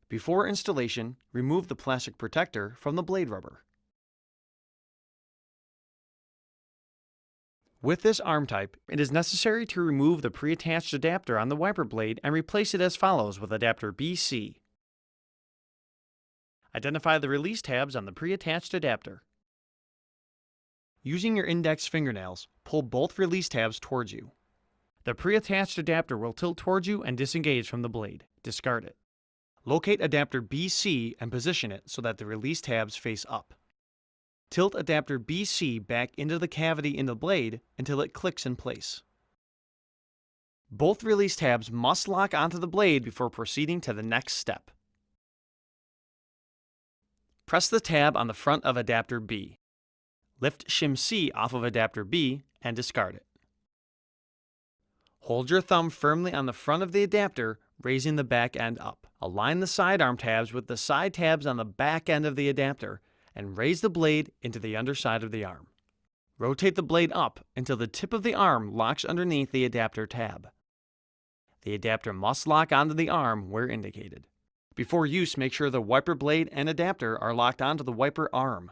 Before installation, remove the plastic protector from the blade rubber. With this arm type, it is necessary to remove the pre-attached adapter on the wiper blade and replace it as follows with adapter BC. Identify the release tabs on the pre-attached adapter. Using your index fingernails, pull both release tabs towards you. The pre-attached adapter will tilt towards you and disengage from the blade. Discard it. Locate adapter BC and position it so that the release tabs face up. Tilt adapter BC back into the cavity in the blade until it clicks in place. Both release tabs must lock onto the blade before proceeding to the next step. Press the tab on the front of adapter B. Lift shim C off of adapter B and discard it. Hold your thumb firmly on the front of the adapter, raising the back end up. Align the sidearm tabs with the side tabs on the back end of the adapter and raise the blade into the underside of the arm. Rotate the blade up until the tip of the arm locks underneath the adapter tab. The adapter must lock onto the arm where indicated. Before use, make sure the wiper blade and adapter are locked onto the wiper arm.